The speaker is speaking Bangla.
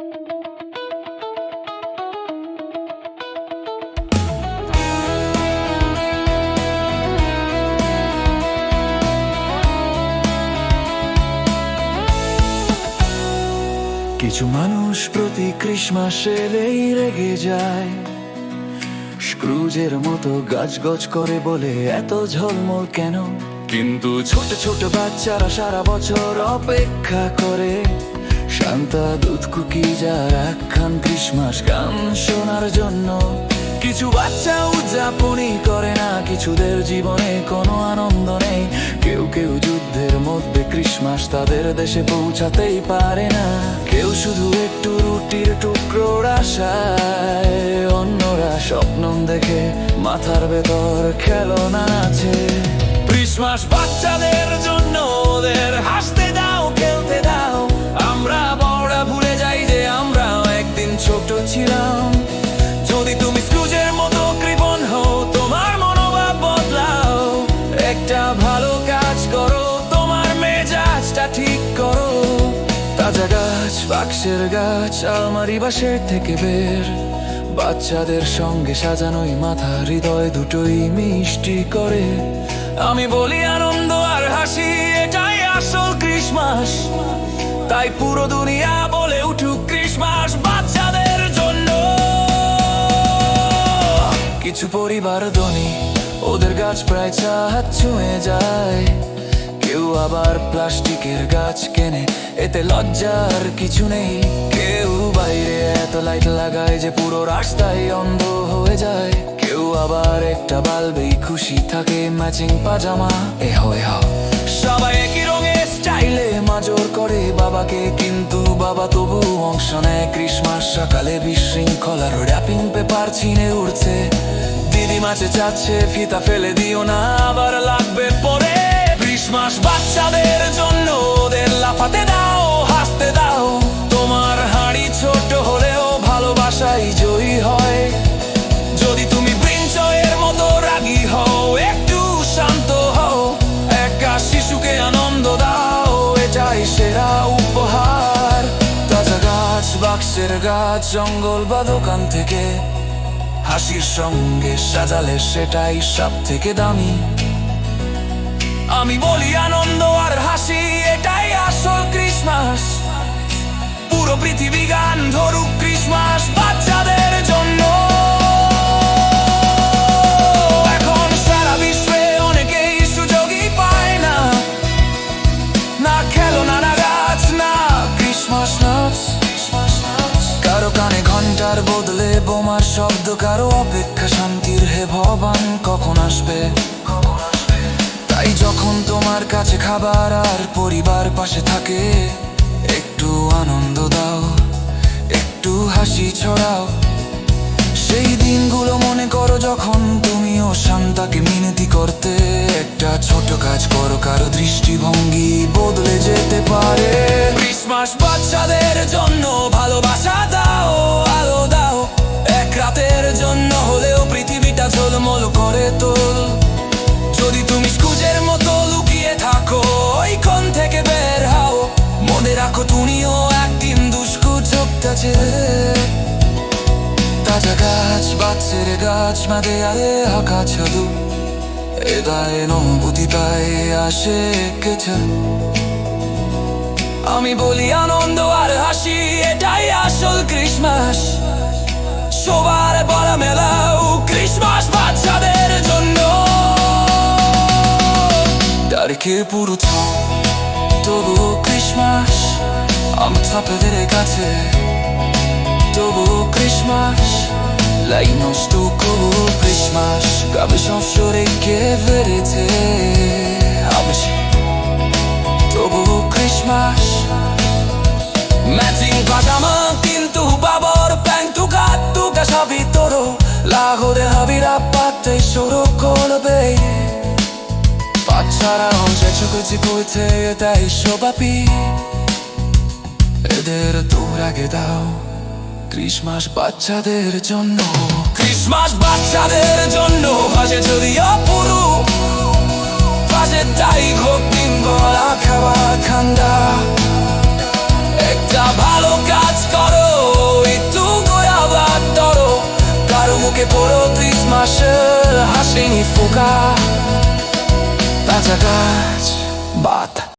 কিছু মানুষ প্রতি ক্রিসমাস এলেই রেগে যায়, স্ক্রুজের মতো গাছগছ করে বলে এত ঝলমল কেন। কিন্তু ছোট ছোট বাচ্চারা সারা বছর অপেক্ষা করে শান্তা দুধ কুকিজ আর একখান ক্রিসমাস গান শোনার জন্য। কিছু বাচ্চা উদযাপনই করে না, কিছুদের জীবনে কোনো আনন্দ নেই। কেউ কেউ যুদ্ধের মধ্যে ক্রিসমাস তাদের দেশে পৌঁছাতেই পারে না। কেউ শুধু একটু রুটির টুকরোর আশায়, অন্যরা স্বপ্ন দেখে মাথার ভেতর খেলনা আছে। ক্রিসমাস বাচ্চাদের জন্য, ওদের হাসতে দাও, খেলতে দাও। আমরা বড়রা ভুলে যাই যে আমরাও একদিন ছোট ছিলাম। যদি তুমি স্ক্রুজের মতো কৃপণ হও, তোমার মনোভাব বদলাও। একটা ভালো কাজ করো, তোমার মেজাজটা ঠিক করো। তাজা গাছ, বাক্সের গাছ, আলমারি বাসের থেকে বের, বাচ্চাদের সঙ্গে সাজানোই মাথা হৃদয় দুটোই মিষ্টি করে। আমি বলি আনন্দ আর হাসি এটাই আসল ক্রিসমাস, তাই পুরো দুনিয়া বলে উঠুক ক্রিসমাস বাচ্চাদের জন্য। কিছু পরিবার ধনী, ওদের গাছ প্রায় হাত ছুঁয়ে যায়। কেউ আবার প্লাস্টিকের গাছ কেনে, এতে লজ্জার কিছু নেই। কেউ বাইরে এত লাইট লাগায় যে পুরো রাস্তায় অন্ধ হয়ে যায়। কেউ আবার একটা বাল্বেই খুশি থাকে, ম্যাচিং পাজামা এহো এহো। সবাই একই রঙের স্টাইলে মাজর করে বাবাকে, কিন্তু বাবা তবু অংশ নেয়। ক্রিসমাস সকালে বিশৃঙ্খলার র্যাপিং পেপার ছিঁড়ে উড়ছে। দিদি মাছে যাচ্ছে, ফিতা ফেলে দিও না, আবার লাগবে পরে। ক্রিসমাস বাচ্চাদের জন্য, ওদের লাফাতে দাও, হাসতে দাও। তোমার হাঁড়ি ছোট হলেও ভালোবাসাই জয়ী হয়। যদি তুমি প্রিন্সের মতো রাগী হও, একটু শান্ত হও। একা শিশুকে আনন্দ দাও, এটাই সেরা উপহার। তাজা গাছ, বাক্সের গাছ, জঙ্গল বা দোকান থেকে হাসির সঙ্গে সাজালে সেটাই সব থেকে দামি। আমি বলি আনন্দ আর হাসি এটাই আসল ক্রিসমাস, পুরো পৃথিবী গান ধরুক ক্রিসমাস বাচ্চাদের জন্য। এখন সারা বিশ্বে অনেকেই সুযোগই পায় না, না খেলনা, না গাছ, না ক্রিসমাস নাচ। কারো কানে ঘন্টার বদলে বোমার শব্দ, কারো অপেক্ষা শান্তির হে ভগবান কখন আসবে। তাই যখন তোমার কাছে খাবার আর পরিবার পাশে থাকে, একটু আনন্দ দাও, একটু হাসি ছড়াও। সেই দিনগুলো মনে করো যখন তুমিও শান্তাকে মিনতি করতে। একটা ছোট কাজ করো, কারো দৃষ্টিভঙ্গি বদলে যেতে পারে। ক্রিসমাস বাচ্চাদের জন্য ভালোবাসা দাও, আলো দাও। এক রাতের জন্য হলেও পৃথিবীটা ঝলমল করে তোল। যদি তুমি স্ক্রুজের মতো লুকিয়ে থাকো, ওইখান থেকে বের হও। মনে রাখো তুমিও একদিন দুষ্কু চোখটাছে। তাজা গাছ, বাচ্চের গাছ, মাদে আরে আঁকা ছদু, এদায় অনুভূতি পায় আসে কেছে। আমি বলি আনন্দ আর হাসি এটাই আসল ক্রিসমাস, সবার বলা মেলাও ক্রিসমাস বাচ্চাদের জন্য। তারিখে পুরো তবু ক্রিসমাস, আমার ছাপেদের কাছে তবু Christmas. Lei non stucco Christmas, gabi sono fiore che vedete. Amici, dopo Christmas, matching pajama, কিন্তু বাবার pant tu gatto che sabitoro, lago de habira patte solo colbe. বাচ্চারা অংশে চোখে বইতে তাই সবাপি, এদের দূর আগে দাও ক্রিসমাস বাচ্চাদের জন্য। ক্রিসমাস বাচ্চাদের জন্য ভাসে যদি অপরূপ, ভাসে তাই হোক দিন বলা খাবার ঠান্ডা। একটা ভালো কাজ করো, মাসের হাসি ফোকা তাজা গাছ বাত